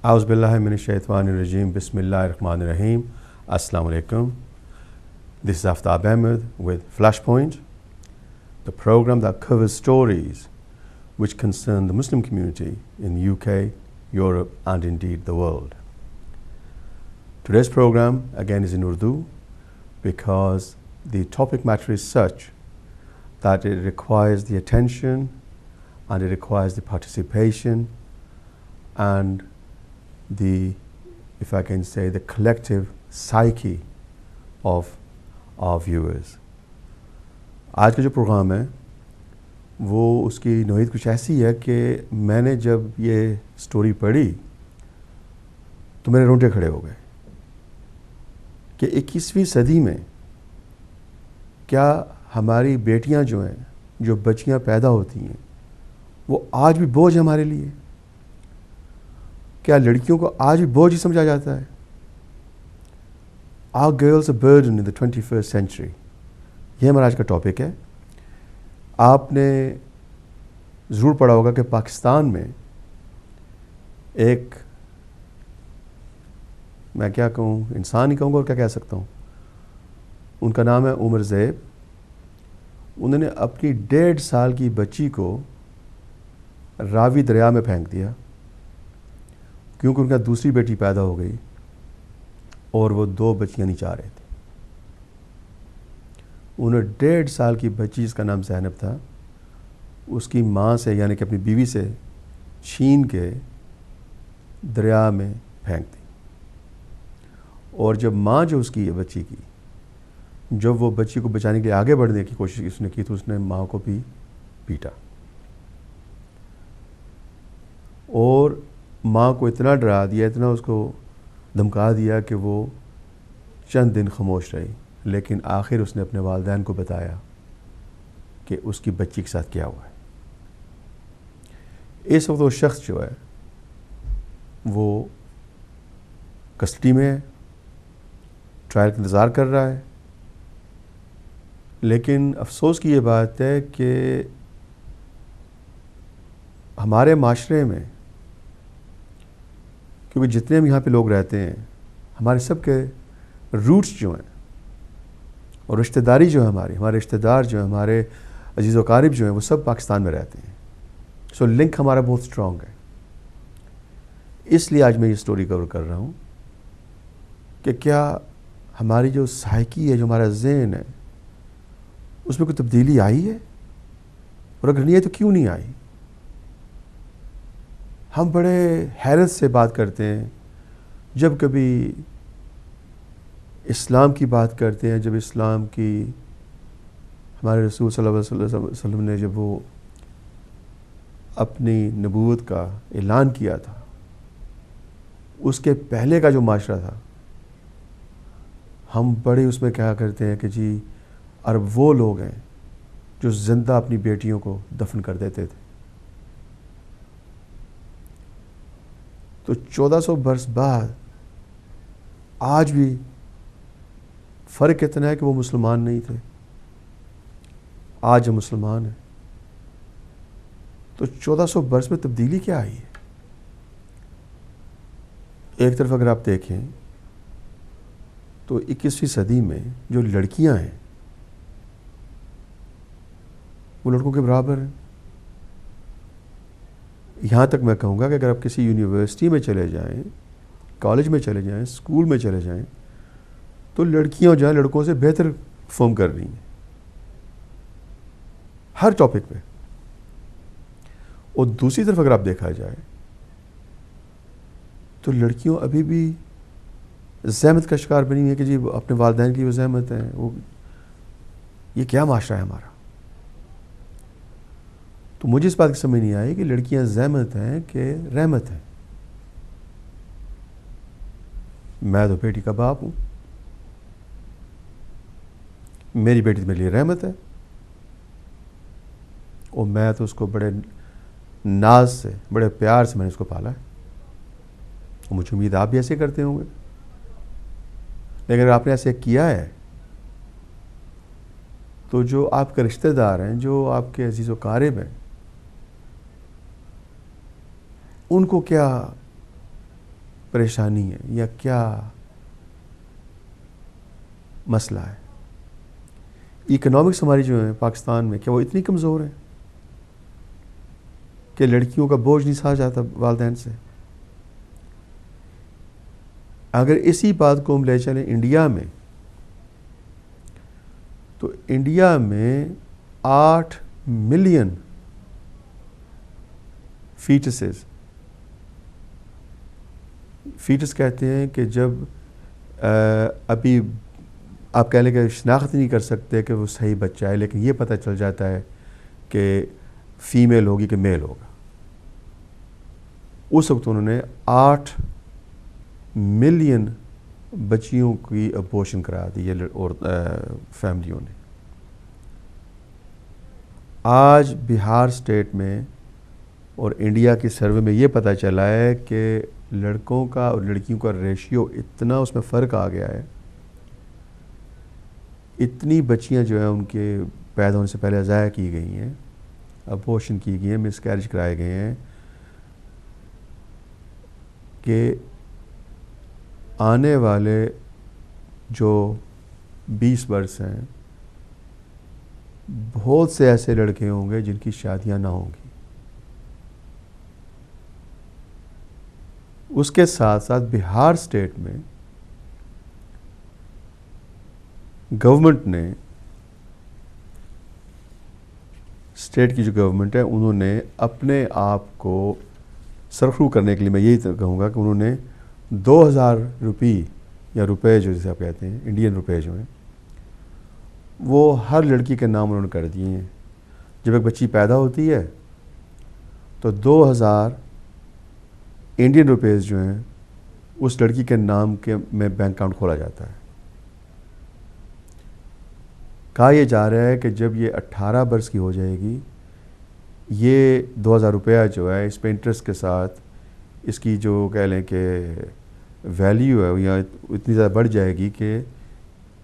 اعوذ باللہ من الشیطان الرجیم بسم اللہ الرحمن الرحیم. السلام علیکم. This is Aftab Ahmed with Flashpoint, the program that covers stories which concern the Muslim community in the UK, Europe and indeed the world. Today's program again is in Urdu because the topic matter is such that it requires the attention and it requires the participation and the, if I can say, the collective psyche of our viewers. آج کا جو programme ہے وہ اس کی نوعیت کچھ ایسی ہے کہ میں نے جب یہ سٹوری پڑھی تو میرے رونگٹے کھڑے ہو گئے کہ 21ویں صدی میں کیا ہماری بیٹیاں جو ہیں، جو بچیاں پیدا ہوتی ہیں، وہ آج بھی بوجھ ہے ہمارے لیے؟ کیا لڑکیوں کو آج بھی بوجھ ہی سمجھا جاتا ہے؟ Our girls are burden in the 21st century. یہ ہمارا آج کا ٹاپک ہے. آپ نے ضرور پڑھا ہوگا کہ پاکستان میں ایک، میں کیا کہوں، انسان ہی کہوں گا اور کیا کہہ سکتا ہوں، ان کا نام ہے عمر زیب. انہوں نے اپنی 1.5 سال کی بچی کو راوی دریا میں پھینک دیا کیونکہ ان کا دوسری بیٹی پیدا ہو گئی اور وہ 2 بچیاں نہیں چاہ رہے تھے. انہوں نے 1.5 سال کی بچی، جس کا نام زینب تھا، اس کی ماں سے یعنی کہ اپنی بیوی سے چھین کے دریا میں پھینک دی. اور جب ماں جو اس کی بچی کی، جب وہ بچی کو بچانے کے لیے آگے بڑھنے کی کوشش اس نے کی تو اس نے ماں کو بھی پیٹا اور ماں کو اتنا ڈرا دیا، اتنا اس کو دھمکا دیا کہ وہ چند دن خاموش رہی. لیکن آخر اس نے اپنے والدین کو بتایا کہ اس کی بچی کے ساتھ کیا ہوا ہے. اس وقت وہ شخص جو ہے وہ کسٹڈی میں ہے، ٹرائل کا انتظار کر رہا ہے. لیکن افسوس کی یہ بات ہے کہ ہمارے معاشرے میں، کیونکہ جتنے ہم یہاں پہ لوگ رہتے ہیں، ہمارے سب کے روٹس جو ہیں اور رشتہ داری جو ہے، ہمارے رشتہ دار جو ہیں، ہمارے عزیز و اقارب جو ہیں، وہ سب پاکستان میں رہتے ہیں. سو لنک ہمارا بہت اسٹرانگ ہے. اس لیے آج میں یہ سٹوری کور کر رہا ہوں کہ کیا ہماری جو سائیکی ہے، جو ہمارا ذہن ہے، اس میں کوئی تبدیلی آئی ہے؟ اور اگر نہیں ہے تو کیوں نہیں آئی؟ ہم بڑے حیرت سے بات کرتے ہیں جب کبھی اسلام کی بات کرتے ہیں، جب اسلام کی، ہمارے رسول صلی اللہ علیہ وسلم نے جب وہ اپنی نبوت کا اعلان کیا تھا، اس کے پہلے کا جو معاشرہ تھا، ہم بڑے اس میں کہا کرتے ہیں کہ جی عرب وہ لوگ ہیں جو زندہ اپنی بیٹیوں کو دفن کر دیتے تھے. تو 1400 برس بعد آج بھی فرق اتنا ہے کہ وہ مسلمان نہیں تھے، آج ہم مسلمان ہیں. تو 1400 برس میں تبدیلی کیا آئی ہے؟ ایک طرف اگر آپ دیکھیں تو 21ویں صدی میں جو لڑکیاں ہیں وہ لڑکوں کے برابر ہیں. یہاں تک میں کہوں گا کہ اگر آپ کسی یونیورسٹی میں چلے جائیں، کالج میں چلے جائیں، اسکول میں چلے جائیں، تو لڑکیاں جو ہیں لڑکوں سے بہتر پرفارم کر رہی ہیں ہر ٹاپک پہ. اور دوسری طرف اگر آپ دیکھا جائے تو لڑکیوں ابھی بھی زحمت کا شکار بنی ہوئی ہے کہ جی اپنے والدین کی وہ زحمت ہے. وہ یہ کیا معاشرہ ہے ہمارا؟ تو مجھے اس بات کی سمجھ نہیں آئی کہ لڑکیاں زحمت ہیں کہ رحمت ہیں. میں تو بیٹی کا باپ ہوں، میری بیٹی میرے لیے رحمت ہے اور میں تو اس کو بڑے ناز سے، بڑے پیار سے میں نے اس کو پالا ہے. اور مجھے امید آپ بھی ایسے کرتے ہوں گے. لیکن اگر آپ نے ایسے کیا ہے تو جو آپ کے رشتہ دار ہیں، جو آپ کے عزیز و اقارب ہیں، ان کو کیا پریشانی ہے یا کیا مسئلہ ہے؟ اکنامکس ہماری جو ہے پاکستان میں، کیا وہ اتنی کمزور ہیں کہ لڑکیوں کا بوجھ نہیں سہا جاتا والدین سے؟ اگر اسی بات کو ہم لے چلیں انڈیا میں، تو انڈیا میں 8 ملین فیٹس کہتے ہیں کہ جب ابھی آپ کہہ لیں کہ شناخت نہیں کر سکتے کہ وہ صحیح بچہ ہے، لیکن یہ پتہ چل جاتا ہے کہ فیمیل ہوگی کہ میل ہوگا، اس وقت انہوں نے 8 ملین بچیوں کی ابورشن کرا دی اور فیملیوں نے۔ آج بہار اسٹیٹ میں اور انڈیا کی سروے میں یہ پتہ چلا ہے کہ لڑکوں کا اور لڑکیوں کا ریشیو اتنا اس میں فرق آ گیا ہے، اتنی بچیاں جو ہیں ان کے پیدا ہونے سے پہلے ضائع کی گئی ہیں، ابورشن کی گئی ہیں، مس کیریج کرائے گئے ہیں، کہ آنے والے جو 20 برس ہیں بہت سے ایسے لڑکے ہوں گے جن کی شادیاں نہ ہوں گی۔ اس کے ساتھ ساتھ بہار اسٹیٹ میں گورنمنٹ نے، اسٹیٹ کی جو گورنمنٹ ہے، انہوں نے اپنے آپ کو سرخرو کرنے کے لیے، میں یہی کہوں گا کہ انہوں نے 2000 روپی یا روپے جو جسے آپ کہتے ہیں انڈین روپے جو ہیں، وہ ہر لڑکی کے نام انہوں نے کر دیے ہیں۔ جب ایک بچی پیدا ہوتی ہے تو 2000 انڈین روپیز جو ہیں اس لڑکی کے نام کے میں بینک اکاؤنٹ کھولا جاتا ہے۔ کہا یہ جا رہا ہے کہ جب یہ 18 برس کی ہو جائے گی، یہ 2000 روپیہ جو ہے اس پہ انٹرسٹ کے ساتھ اس کی جو کہہ لیں کہ ویلیو ہے یا اتنی زیادہ بڑھ جائے گی کہ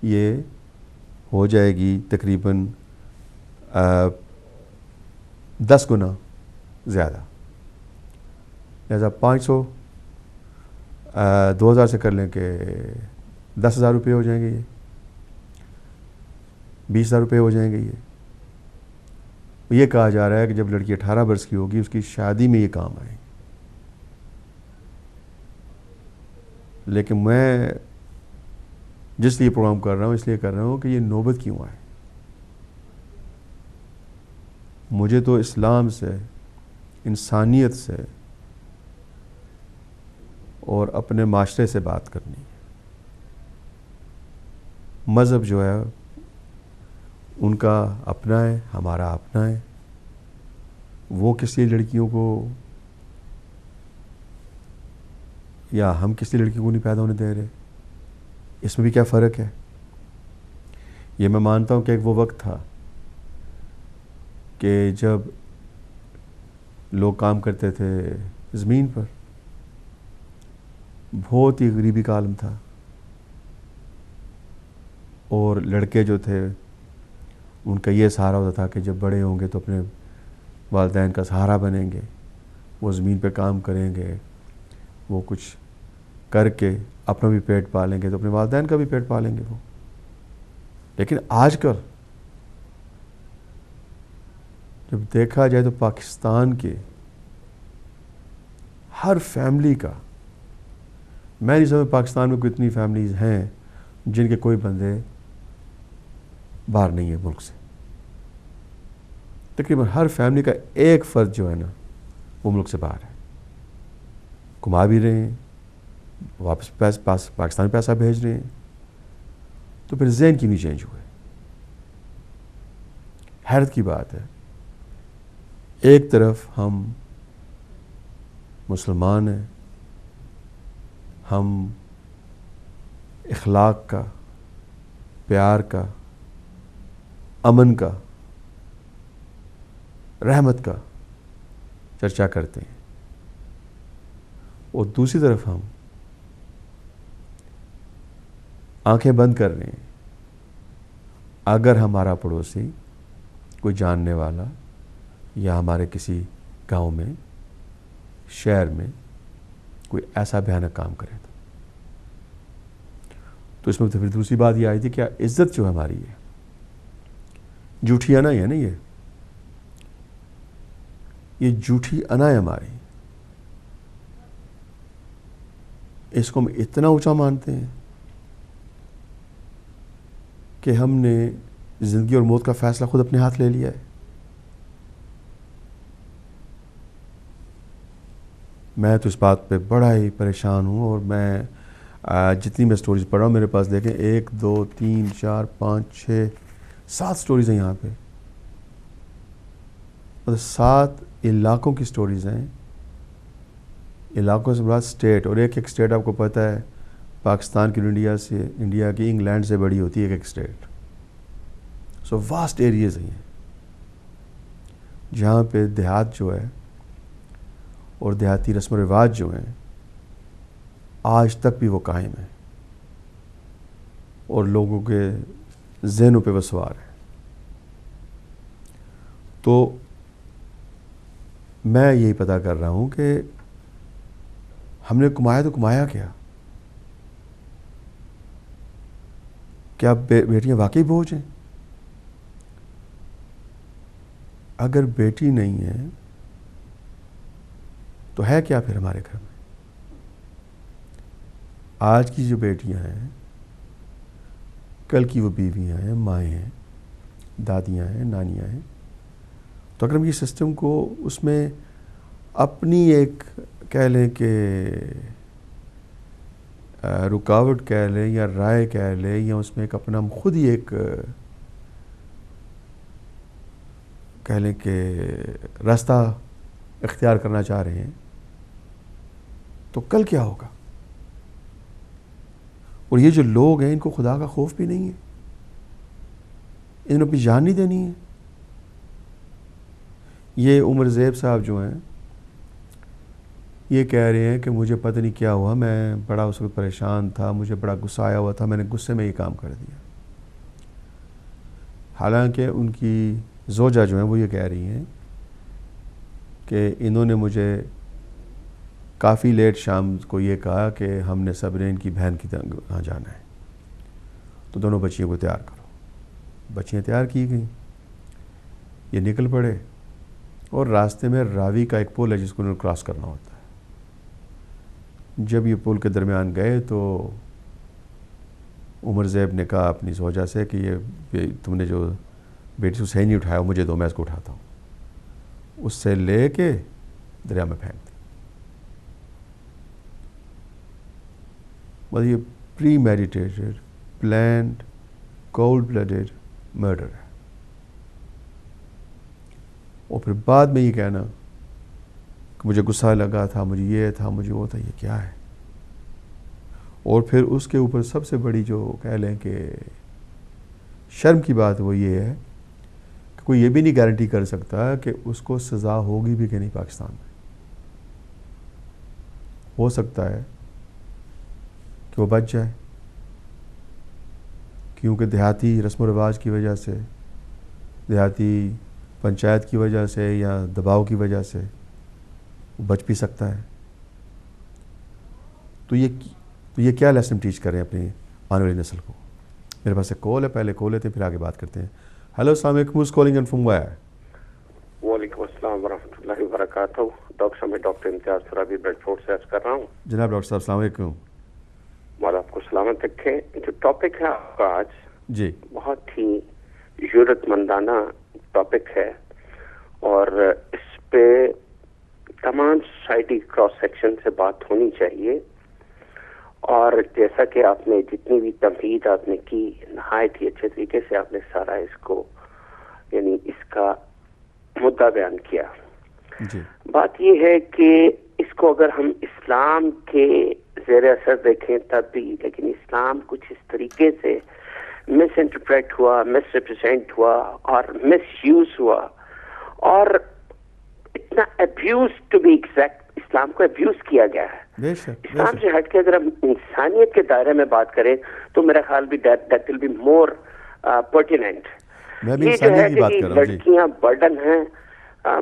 یہ ہو جائے گی تقریباً 10 گنا زیادہ، لہذا 500 2000 سے کر لیں کہ 10,000 روپے ہو جائیں گے، یہ 20,000 روپے ہو جائیں گے۔ یہ کہا جا رہا ہے کہ جب لڑکی 18 برس کی ہوگی اس کی شادی میں یہ کام آئے۔ لیکن میں جس لیے پروگرام کر رہا ہوں اس لیے کر رہا ہوں کہ یہ نوبت کیوں آئے۔ مجھے تو اسلام سے، انسانیت سے اور اپنے معاشرے سے بات کرنی ہے۔ مذہب جو ہے ان کا اپنا ہے، ہمارا اپنا ہے، وہ کسی لڑکیوں کو یا ہم کسی لڑکی کو نہیں پیدا ہونے دے رہے، اس میں بھی کیا فرق ہے؟ یہ میں مانتا ہوں کہ ایک وہ وقت تھا کہ جب لوگ کام کرتے تھے زمین پر، بہت ہی غریبی کا عالم تھا، اور لڑکے جو تھے ان کا یہ سہارا ہوتا تھا کہ جب بڑے ہوں گے تو اپنے والدین کا سہارا بنیں گے، وہ زمین پہ کام کریں گے، وہ کچھ کر کے اپنا بھی پیٹ پالیں گے تو اپنے والدین کا بھی پیٹ پالیں گے وہ۔ لیکن آج کل جب دیکھا جائے تو پاکستان کے ہر فیملی کا، میں نہیں سمجھتا پاکستان میں کوئی اتنی فیملیز ہیں جن کے کوئی بندے باہر نہیں ہے ملک سے۔ تقریباً ہر فیملی کا ایک فرد جو ہے نا وہ ملک سے باہر ہے، کما بھی رہے ہیں، واپس پاکستان پیسہ بھیج رہے ہیں، تو پھر ذہن کیوں نہیں چینج ہوئے؟ حیرت کی بات ہے، ایک طرف ہم مسلمان ہیں، ہم اخلاق کا، پیار کا، امن کا، رحمت کا چرچا کرتے ہیں، اور دوسری طرف ہم آنکھیں بند کر رہے ہیں اگر ہمارا پڑوسی کوئی جاننے والا یا ہمارے کسی گاؤں میں، شہر میں کوئی ایسا بھیانک کام کرے تو اس میں پھر دوسری بات یہ آئی تھی کہ عزت جو ہے ہماری ہے جھوٹھی انا ہی ہے نا، یہ جھوٹھی انا ہے ہماری، اس کو ہم اتنا اونچا مانتے ہیں کہ ہم نے زندگی اور موت کا فیصلہ خود اپنے ہاتھ لے لیا ہے۔ میں تو اس بات پہ بڑا ہی پریشان ہوں، اور میں جتنی میں سٹوریز پڑھ رہا ہوں میرے پاس دیکھیں 1 2 3 4 5 6 7 سٹوریز ہیں یہاں پہ، اور 7 علاقوں کی سٹوریز ہیں، علاقوں سے مراد اسٹیٹ، اور ایک اسٹیٹ آپ کو پتہ ہے پاکستان کی انڈیا کی انگلینڈ سے بڑی ہوتی ہے ایک اسٹیٹ، سو واسٹ ایریاز ہیں جہاں پہ دیہات جو ہے اور دیہاتی رسم و رواج جو ہیں آج تک بھی وہ قائم ہیں اور لوگوں کے ذہنوں پہ وہ سوار ہے۔ تو میں یہی پتہ کر رہا ہوں کہ ہم نے کمایا تو کمایا کیا بیٹیاں واقعی بوجھ ہیں؟ اگر بیٹی نہیں ہے تو ہے کیا پھر ہمارے گھر میں؟ آج کی جو بیٹیاں ہیں کل کی وہ بیویاں ہیں، مائیں ہیں، دادیاں ہیں، نانیاں ہیں۔ تو اگر ہم یہ سسٹم کو اس میں اپنی ایک کہہ لیں کہ رکاوٹ کہہ لیں یا رائے کہہ لیں، یا اس میں ایک اپنا ہم خود ہی ایک کہہ لیں کہ راستہ اختیار کرنا چاہ رہے ہیں، تو کل کیا ہوگا؟ اور یہ جو لوگ ہیں ان کو خدا کا خوف بھی نہیں ہے، انہوں نے اپنی جان نہیں دینی ہے۔ یہ عمر زیب صاحب جو ہیں یہ کہہ رہے ہیں کہ مجھے پتہ نہیں کیا ہوا، میں بڑا اس وقت پریشان تھا، مجھے بڑا غصہ آیا ہوا تھا، میں نے غصے میں یہ کام کر دیا۔ حالانکہ ان کی زوجہ جو ہیں وہ یہ کہہ رہی ہیں کہ انہوں نے مجھے کافی لیٹ شام کو یہ کہا کہ ہم نے سب نے ان کی بہن کی طرح جانا ہے، تو دونوں بچیوں کو تیار کرو۔ بچیاں تیار کی گئیں، یہ نکل پڑے، اور راستے میں راوی کا ایک پل ہے جس کو انہوں نے کراس کرنا ہوتا ہے۔ جب یہ پل کے درمیان گئے تو عمر زیب نے کہا اپنی زوجہ سے کہ یہ تم نے جو بیٹی سے صحیح نہیں اٹھایا مجھے دو، میں اس کو اٹھاتا ہوں۔ اس سے لے کے دریا میں پھینک دی۔ یہ پری میڈیٹیٹڈ، پلانڈ، کولڈ بلڈڈ مرڈر ہے۔ اور پھر بعد میں یہ کہنا کہ مجھے غصہ لگا تھا، مجھے یہ تھا، مجھے وہ تھا، یہ کیا ہے؟ اور پھر اس کے اوپر سب سے بڑی جو کہہ لیں کہ شرم کی بات وہ یہ ہے کہ کوئی یہ بھی نہیں گارنٹی کر سکتا کہ اس کو سزا ہوگی بھی کہ نہیں پاکستان میں۔ ہو سکتا ہے کہ وہ بچ جائے، کیونکہ دیہاتی رسم و رواج کی وجہ سے، دیہاتی پنچایت کی وجہ سے یا دباؤ کی وجہ سے وہ بچ بھی سکتا ہے۔ تو یہ کیا لیسن ٹیچ کر رہے ہیں اپنی آنے والی نسل کو؟ میرے پاس ایک کال ہے، پہلے کال لیتے ہیں پھر آگے بات کرتے ہیں۔ ہیلو، السلام علیکم، who's calling and from where? وعلیکم السلام ورحمۃ اللہ وبرکاتہ۔ ڈاکٹر صاحب، میں ڈاکٹر امتیاز سرابی بریڈ فورٹ سے عرض کر رہا ہوں۔ جناب ڈاکٹر صاحب السلام علیکم۔ مولا آپ کو سلامت رکھے۔ جو ٹاپک ہے آپ کا آج جی بہت ہی ضرورت مندانہ ٹاپک ہے، اور اس پہ تمام سوسائٹی کراس سیکشن سے بات ہونی چاہیے۔ اور جیسا کہ آپ نے جتنی بھی تمہید آپ نے کی، نہایت ہی اچھے طریقے سے آپ نے سارا اس کو یعنی اس کا مدعا بیان کیا۔ جی، بات یہ ہے کہ اس کو اگر ہم اسلام کے زیر اثر دیکھیں تب بھی، لیکن اسلام کچھ اس طریقے سے مس انٹرپریٹ ہوا، مس ریپرزینٹ ہوا اور مس یوز ہوا، اور اتنا ابیوز ٹو بی ایگزیکٹ اسلام کو ابیوز کیا گیا ہے۔ اسلام سے ہٹ کے اگر ہم انسانیت کے دائرے میں بات کریں تو میرا خیال بھی that will be more pertinent. یہ جو ہے کہ لڑکیاں برڈن ہیں،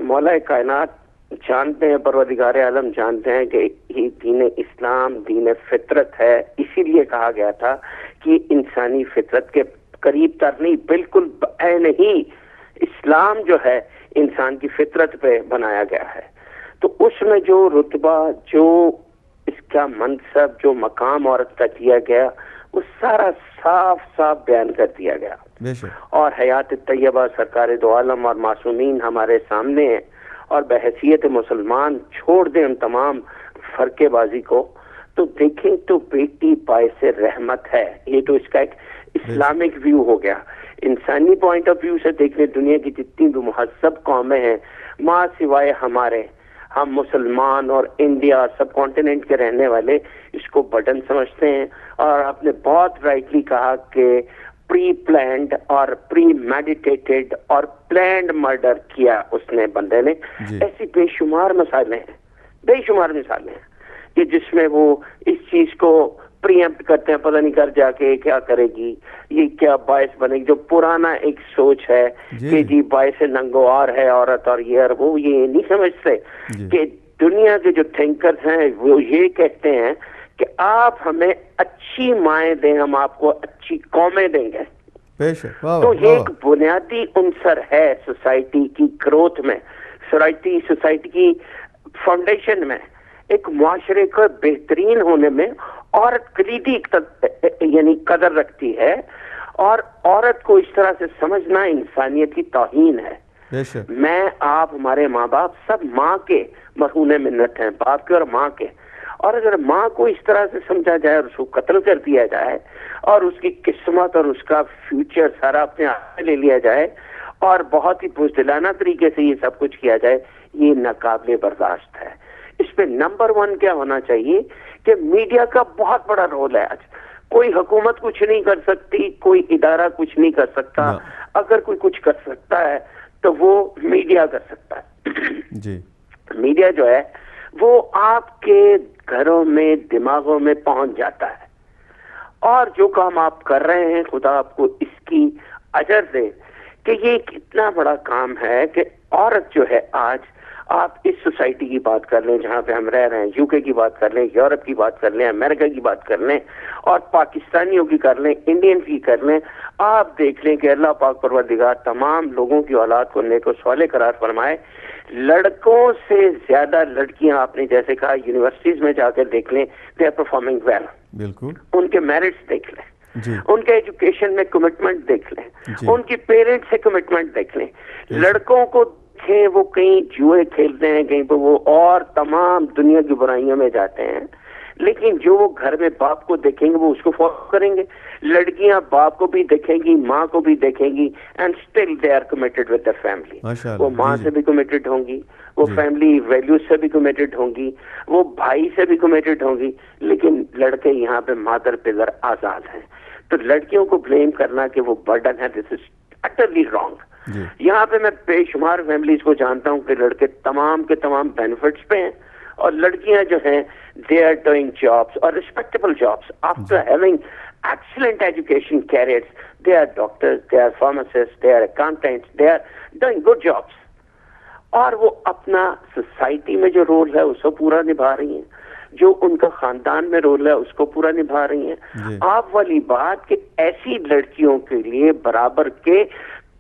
مولا کائنات جانتے ہیں, پروردگار عالم جانتے ہیں کہ یہ دین اسلام دین فطرت ہے. اسی لیے کہا گیا تھا کہ انسانی فطرت کے قریب تر نہیں, بالکل نہیں, اسلام جو ہے انسان کی فطرت پہ بنایا گیا ہے. تو اس میں جو رتبہ, جو اس کا منصب, جو مقام عورت کا دیا گیا, وہ سارا صاف صاف بیان کر دیا گیا. اور حیات طیبہ سرکار دو عالم اور معصومین ہمارے سامنے ہیں, اور بحیثیت مسلمان چھوڑ دیں ان تمام فرقے بازی کو, تو دیکھیں تو بیٹی باعث رحمت ہے. یہ تو اس کا ایک اسلامک ویو ہو گیا. انسانی پوائنٹ آف ویو سے دیکھنے دنیا کی جتنی بھی مہذب قومیں ہیں, ماں سوائے ہمارے, ہم مسلمان اور انڈیا اور سب کانٹیننٹ کے رہنے والے اس کو برڈن سمجھتے ہیں. اور آپ نے بہت رائٹلی کہا کہ پری پلانڈ اور پری میڈیٹیٹڈ اور پلانڈ مرڈر کیا اس نے, بندے نے. ایسی بے شمار مثالیں ہیں, بے شمار مثالیں ہیں کہ جس میں وہ اس چیز کو پریمپٹ کرتے ہیں, پتہ نہیں کر جا کے کیا کرے گی, یہ کیا باعث بنے گی. جو پرانا ایک سوچ ہے کہ جی باعث ننگوار ہے عورت اور یہ اور وہ, یہ نہیں سمجھتے کہ دنیا کے جو تھنکرز ہیں وہ یہ کہتے ہیں کہ آپ ہمیں اچھی مائیں دیں, ہم آپ کو اچھی قومیں دیں گے. تو یہ ایک بنیادی عنصر ہے سوسائٹی کی گروتھ میں, سوسائٹی کی فاؤنڈیشن میں, ایک معاشرے کو بہترین ہونے میں عورت کلیدی یعنی قدر رکھتی ہے. اور عورت کو اس طرح سے سمجھنا انسانیت کی توہین ہے. میں, آپ, ہمارے ماں باپ سب ماں کے مرہون منت ہیں, باپ کے اور ماں کے. اور اگر ماں کو اس طرح سے سمجھا جائے اور اس کو قتل کر دیا جائے اور اس کی قسمت اور اس کا فیوچر سارا اپنے ہاتھ میں لے لیا جائے اور بہت ہی بزدلانہ طریقے سے یہ سب کچھ کیا جائے, یہ ناقابل برداشت ہے. اس پہ نمبر 1 کیا ہونا چاہیے کہ میڈیا کا بہت بڑا رول ہے. آج کوئی حکومت کچھ نہیں کر سکتی, کوئی ادارہ کچھ نہیں کر سکتا. اگر کوئی کچھ کر سکتا ہے تو وہ میڈیا کر سکتا ہے. میڈیا جو ہے وہ آپ کے گھروں میں, دماغوں میں پہنچ جاتا ہے, اور جو کام آپ کر رہے ہیں خدا آپ کو اس کی اجر دے کہ یہ کتنا بڑا کام ہے کہ عورت جو ہے آج, آپ اس سوسائٹی کی بات کر لیں جہاں پہ ہم رہ رہے ہیں, یو کے کی بات کر لیں, یورپ کی بات کر لیں, امریکہ کی بات کر لیں, اور پاکستانیوں کی کر لیں, انڈین کی کر لیں, آپ دیکھ لیں کہ اللہ پاک پروردگار تمام لوگوں کی اولاد کو نیک و صالح قرار فرمائے. لڑکوں سے زیادہ لڑکیاں, آپ نے جیسے کہا, یونیورسٹیز میں جا کر دیکھ لیں, دے آر پرفارمنگ ویل. بالکل. ان کے میرٹس دیکھ لیں, ان کے ایجوکیشن میں کمٹمنٹ دیکھ لیں, ان کی پیرنٹس سے کمٹمنٹ دیکھ لیں. لڑکوں کو وہ کہیں جوئے کھیلتے ہیں, کہیں پہ وہ اور تمام دنیا کی برائیوں میں جاتے ہیں, لیکن جو وہ گھر میں باپ کو دیکھیں گے وہ اس کو فالو کریں گے. لڑکیاں باپ کو بھی دیکھیں گی, ماں کو بھی دیکھیں گی, and still they are committed with their family. وہ ماں سے بھی کمیٹڈ ہوں گی, وہ فیملی ویلیوز سے بھی کمیٹڈ ہوں گی, وہ بھائی سے بھی کمیٹڈ ہوں گی. لیکن لڑکے یہاں پہ مادر پدر آزاد ہیں. تو لڑکیوں کو بلیم کرنا کہ وہ برڈن ہے, دس از اٹرلی رانگ. یہاں پہ میں بے شمار فیملیز کو جانتا ہوں کہ لڑکے تمام کے تمام بینیفٹس پہ ہیں, اور لڑکیاں جو ہیں دے آر ڈوئنگ جابس اور respectable jobs after having excellent education careers. They are doctors, they are pharmacist, they are accountants, they are doing good jobs, اور وہ اپنا سوسائٹی میں جو رول ہے اس کو پورا نبھا رہی ہیں, جو ان کا خاندان میں رول ہے اس کو پورا نبھا رہی ہیں. آپ والی بات کہ ایسی لڑکیوں کے لیے برابر کے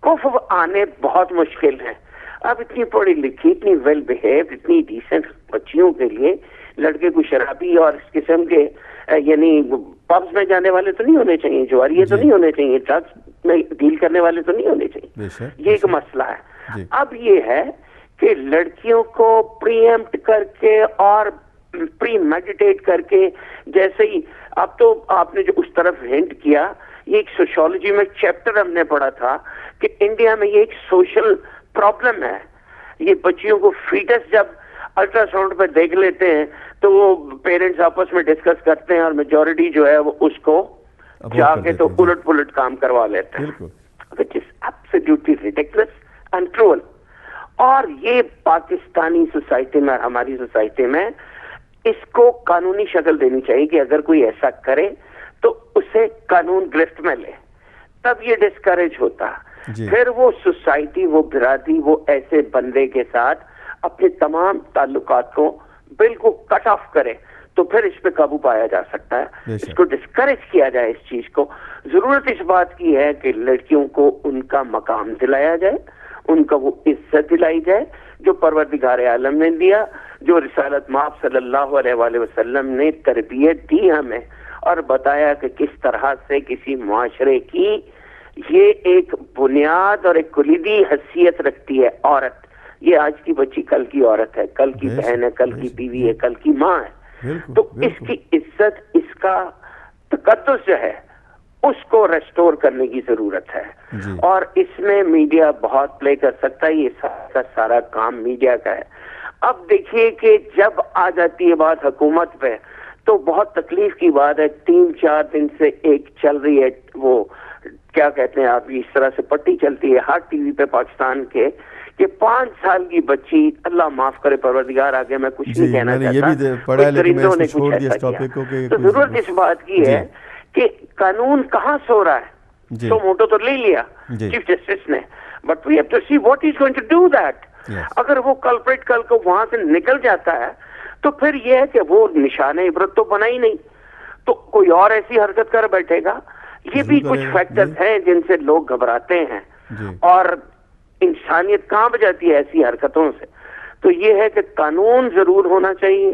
کفو آنے بہت مشکل ہیں. اب اتنی پڑھی لکھی, اتنی ویل بہیو, اتنی ڈیسنٹ بچیوں کے لیے لڑکے کو شرابی اور اس قسم کے یعنی پبز میں جانے والے تو نہیں ہونے چاہیے, جواریے تو نہیں ہونے چاہیے, ڈرگس میں ڈیل کرنے والے تو نہیں ہونے چاہیے. یہ ایک مسئلہ ہے. اب یہ ہے کہ لڑکیوں کو پریمپٹ کر کے اور پری میڈیٹیٹ کر کے, جیسے ہی اب تو آپ نے جو اس طرف ہنٹ کیا, یہ ایک سوشیولوجی میں چیپٹر ہم نے پڑھا تھا کہ انڈیا میں یہ ایک سوشل پرابلم ہے. یہ بچیوں کو فیٹس جب الٹرا ساؤنڈ پہ دیکھ لیتے ہیں تو وہ پیرنٹس آپس میں ڈسکس کرتے ہیں, اور میجورٹی جو ہے وہ اس کو جا کے تو الٹ پلٹ کام کروا لیتے ہیں, which is absolutely ridiculous and cruel. اور یہ پاکستانی سوسائٹی میں, ہماری سوسائٹی میں اس کو قانونی شکل دینی چاہیے کہ اگر کوئی ایسا کرے تو اسے قانون گرفت میں لے, تب یہ ڈسکریج ہوتا. پھر وہ سوسائٹی, وہ برادری, وہ ایسے بندے کے ساتھ اپنے تمام تعلقات کو بالکل کٹ آف کرے تو پھر اس پہ قابو پایا جا سکتا ہے. اس کو ڈسکریج کیا جائے اس چیز کو. ضرورت اس بات کی ہے کہ لڑکیوں کو ان کا مقام دلایا جائے, ان کا وہ عزت دلائی جائے جو پروردگار عالم نے دیا, جو رسالت مآب صلی اللہ علیہ وآلہ وسلم نے تربیت دی ہمیں اور بتایا کہ کس طرح سے کسی معاشرے کی یہ ایک بنیاد اور ایک کلیدی حیثیت رکھتی ہے عورت. یہ آج کی بچی کل کی عورت ہے, کل کی بہن ہے, کل کی بیوی ہے, کل کی ماں ہے. تو اس کی عزت, اس کا تقدس جو ہے اس کو ریسٹور کرنے کی ضرورت ہے. اور اس میں میڈیا بہت پلے کر سکتا ہے. یہ سارا کام میڈیا کا ہے. اب دیکھیے کہ جب آ جاتی ہے بات حکومت پہ تو بہت تکلیف کی بات ہے. 3-4 دن سے ایک چل رہی ہے, وہ کیا کہتے ہیں آپ, اس طرح سے پٹی چلتی ہے ہر ٹی وی پہ پاکستان کے کہ 5 سال کی بچی, اللہ معاف کرے پروردگار, آگے میں کچھ نہیں کہنا چاہتا, تو ضرورت اس بات کی ہے کہ قانون کہاں سو رہا ہے. سو موٹو تو لے لیا چیف جسٹس نے, but we have to see what is going to do that. اگر وہ کلپریٹ کل کو وہاں سے نکل جاتا ہے تو پھر یہ ہے کہ وہ نشان عبرت تو بنا ہی نہیں, تو کوئی اور ایسی حرکت کر بیٹھے گا. یہ بھی کچھ فیکٹرز ہیں جن سے لوگ گھبراتے ہیں, اور انسانیت کانپ جاتی ہے ایسی حرکتوں سے. تو یہ ہے کہ قانون ضرور ہونا چاہیے,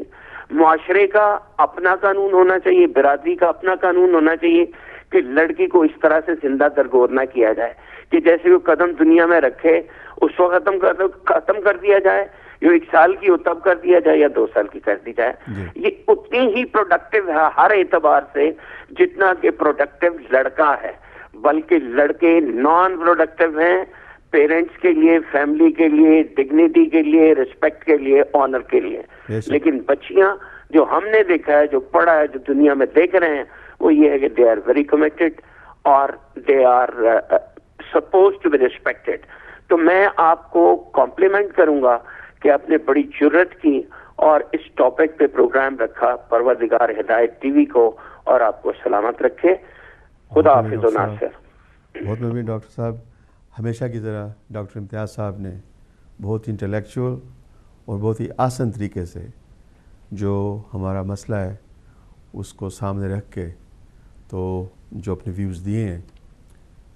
معاشرے کا اپنا قانون ہونا چاہیے, برادری کا اپنا قانون ہونا چاہیے کہ لڑکی کو اس طرح سے زندہ درگور نہ کیا جائے کہ جیسے وہ قدم دنیا میں رکھے اس وقت ختم کر دیا جائے, جو 1 سال کی ہو تب کر دیا جائے یا 2 سال کی کر دی جائے. یہ اتنی ہی پروڈکٹیو ہے ہر اعتبار سے جتنا کہ پروڈکٹیو لڑکا ہے, بلکہ لڑکے نان پروڈکٹیو ہیں پیرنٹس کے لیے, فیملی کے لیے, ڈگنیٹی کے لیے, ریسپیکٹ کے لیے, آنر کے لیے. لیکن بچیاں جو ہم نے دیکھا ہے, جو پڑھا ہے, جو دنیا میں دیکھ رہے ہیں, وہ یہ ہے کہ دے آر ویری کمیٹڈ اور they are supposed to be respected. تو میں آپ کو کمپلیمنٹ کروں گا کہ آپ نے بڑی جرت کی اور اس ٹاپک پہ پروگرام رکھا. پروردگار ہدایت ٹی وی کو اور آپ کو سلامت رکھے. خدا حافظ و ناصر. بہت ممنون ڈاکٹر صاحب. ہمیشہ کی طرح ڈاکٹر امتیاز صاحب نے بہت ہی انٹلیکچوئل اور بہت ہی آسان طریقے سے جو ہمارا مسئلہ ہے اس کو سامنے رکھ کے تو جو اپنے ویوز دیے ہیں,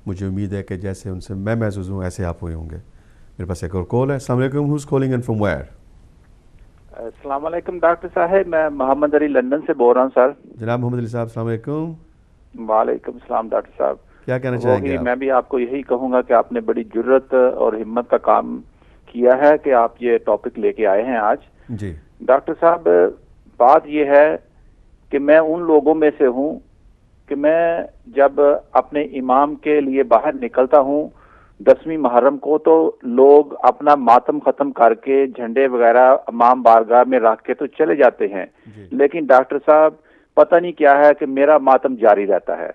مجھے امید ہے کہ جیسے ان سے میں محسوس ہوں ایسے آپ ہوئے ہوں گے. میرے پاس ایک اور کال ہے. السلام علیکم. Who's calling and from where? السلام علیکم ڈاکٹر صاحب, میں محمد علی لندن سے بول رہا ہوں سر. جناب محمد علی صاحب السلام علیکم. وعلیکم السلام ڈاکٹر صاحب. کیا کہنا چاہیں گے؟ میں بھی آپ کو یہی کہوں گا کہ آپ نے بڑی جرت اور ہمت کا کام کیا ہے کہ آپ یہ ٹاپک لے کے آئے ہیں آج. جی ڈاکٹر صاحب, بات یہ ہے کہ میں ان لوگوں میں سے ہوں کہ میں جب اپنے امام کے لیے باہر نکلتا ہوں 10ویں محرم کو تو لوگ اپنا ماتم ختم کر کے جھنڈے وغیرہ امام بارگاہ میں رکھ کے تو چلے جاتے ہیں. لیکن ڈاکٹر صاحب پتہ نہیں کیا ہے کہ میرا ماتم جاری رہتا ہے.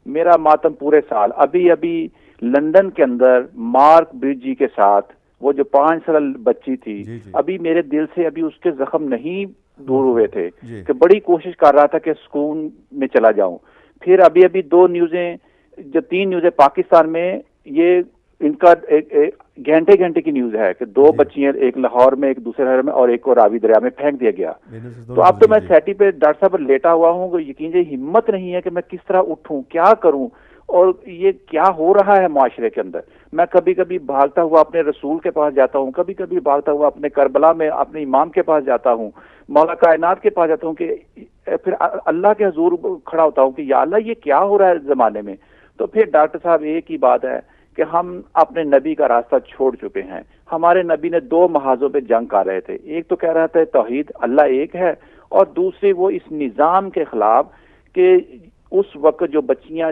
میرا ماتم پورے سال. ابھی لندن کے اندر مارک برج جی کے ساتھ وہ جو 5 سال بچی تھی, ابھی میرے دل سے ابھی اس کے زخم نہیں دور ہوئے تھے کہ بڑی کوشش کر رہا تھا کہ سکون میں چلا جاؤں. پھر ابھی 2 نیوزیں, جو 3 نیوزیں پاکستان میں, یہ ان کا گھنٹے کی نیوز ہے کہ 2 بچیاں, ایک لاہور میں, ایک دوسرے شہر میں, اور ایک کو راوی دریا میں پھینک دیا گیا. تو اب تو میں سیٹی پہ ڈاکٹر صاحب لیٹا ہوا ہوں, یقین جی ہمت نہیں ہے کہ میں کس طرح اٹھوں, کیا کروں, اور یہ کیا ہو رہا ہے معاشرے کے اندر. میں کبھی کبھی بھاگتا ہوا اپنے رسول کے پاس جاتا ہوں, کبھی کبھی بھاگتا ہوا اپنے کربلا میں اپنے امام کے پاس جاتا ہوں, مولا کائنات کے پاس جاتا ہوں, کہ پھر اللہ کے حضور کھڑا ہوتا ہوں کہ یا اللہ یہ کیا ہو رہا ہے زمانے میں. تو پھر ڈاکٹر صاحب ایک ہی بات ہے کہ ہم اپنے نبی کا راستہ چھوڑ چکے ہیں. ہمارے نبی نے 2 محاذوں پہ جنگ کر رہے تھے. ایک تو کہہ رہا تھا توحید, اللہ ایک ہے, اور دوسری وہ اس نظام کے خلاف کہ اس وقت جو بچیاں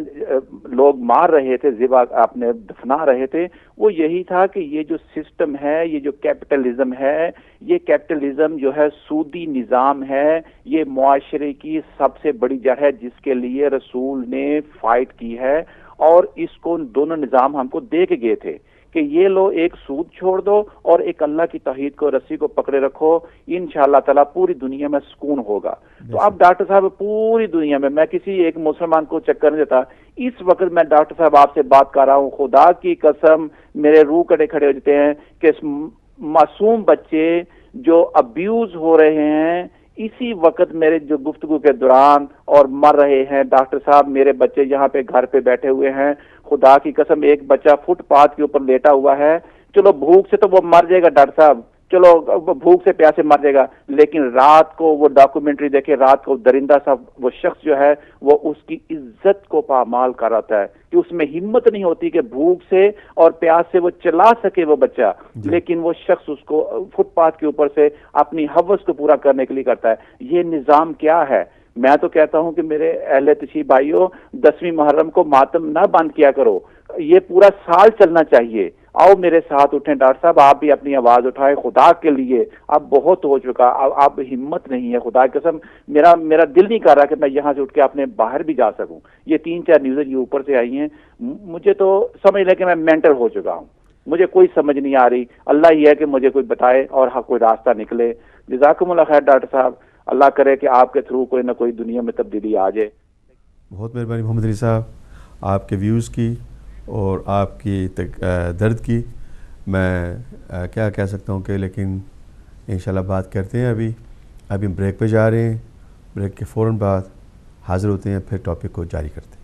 لوگ مار رہے تھے, ذبح اپنے دفنا رہے تھے, وہ یہی تھا کہ یہ جو سسٹم ہے, یہ جو کیپٹلزم ہے, یہ کیپٹلزم جو ہے سودی نظام ہے, یہ معاشرے کی سب سے بڑی جڑ ہے جس کے لیے رسول نے فائٹ کی ہے. اور اس کو دونوں نظام ہم کو دے کے گئے تھے کہ یہ لو, ایک سود چھوڑ دو اور ایک اللہ کی توحید کو, رسی کو پکڑے رکھو, انشاءاللہ تعالیٰ پوری دنیا میں سکون ہوگا. تو اب ڈاکٹر صاحب پوری دنیا میں, میں کسی ایک مسلمان کو چکر نہیں دیتا, اس وقت میں ڈاکٹر صاحب آپ سے بات کر رہا ہوں, خدا کی قسم میرے روح کڑے کھڑے ہو جاتے ہیں کہ معصوم بچے جو ابیوز ہو رہے ہیں اسی وقت میرے جو گفتگو کے دوران اور مر رہے ہیں. ڈاکٹر صاحب میرے بچے یہاں پہ گھر پہ بیٹھے ہوئے ہیں, خدا کی قسم ایک بچہ فٹ پاتھ کے اوپر لیٹا ہوا ہے, چلو بھوک سے تو وہ مر جائے گا ڈاکٹر صاحب, چلو بھوک سے پیاسے مر جائے گا, لیکن رات کو وہ ڈاکومنٹری دیکھے, رات کو درندہ صاحب وہ شخص جو ہے وہ اس کی عزت کو پامال کر رہا ہے کہ اس میں ہمت نہیں ہوتی کہ بھوک سے اور پیاس سے وہ چلا سکے وہ بچہ, لیکن وہ شخص اس کو فٹ پاتھ کے اوپر سے اپنی ہوس کو پورا کرنے کے لیے کرتا ہے. یہ نظام کیا ہے؟ میں تو کہتا ہوں کہ میرے اہل تشریف بھائیوں, 10ویں محرم کو ماتم نہ بند کیا کرو, یہ پورا سال چلنا چاہیے. آؤ میرے ساتھ اٹھیں ڈاکٹر صاحب, آپ بھی اپنی آواز اٹھائیں خدا کے لیے. اب بہت ہو چکا, اب ہمت نہیں ہے, خدا کی قسم میرا دل نہیں کر رہا کہ میں یہاں سے اٹھ کے اپنے باہر بھی جا سکوں. یہ 3-4 نیوزیں یہ اوپر سے آئی ہیں, مجھے تو سمجھ لیں کہ میں مینٹل ہو چکا ہوں, مجھے کوئی سمجھ نہیں آ رہی. اللہ یہ ہے کہ مجھے کوئی بتائے اور کوئی راستہ نکلے. جزاکم اللہ خیر ڈاکٹر صاحب, اللہ کرے کہ آپ کے تھرو کوئی نہ کوئی دنیا میں تبدیلی آ جائے. بہت مہربانی محمد علی صاحب, آپ کے ویوز کی اور آپ کی درد کی میں کیا کہہ سکتا ہوں کہ, لیکن انشاءاللہ بات کرتے ہیں. ابھی ہم بریک پہ جا رہے ہیں, بریک کے فوراً بعد حاضر ہوتے ہیں, پھر ٹاپک کو جاری کرتے ہیں.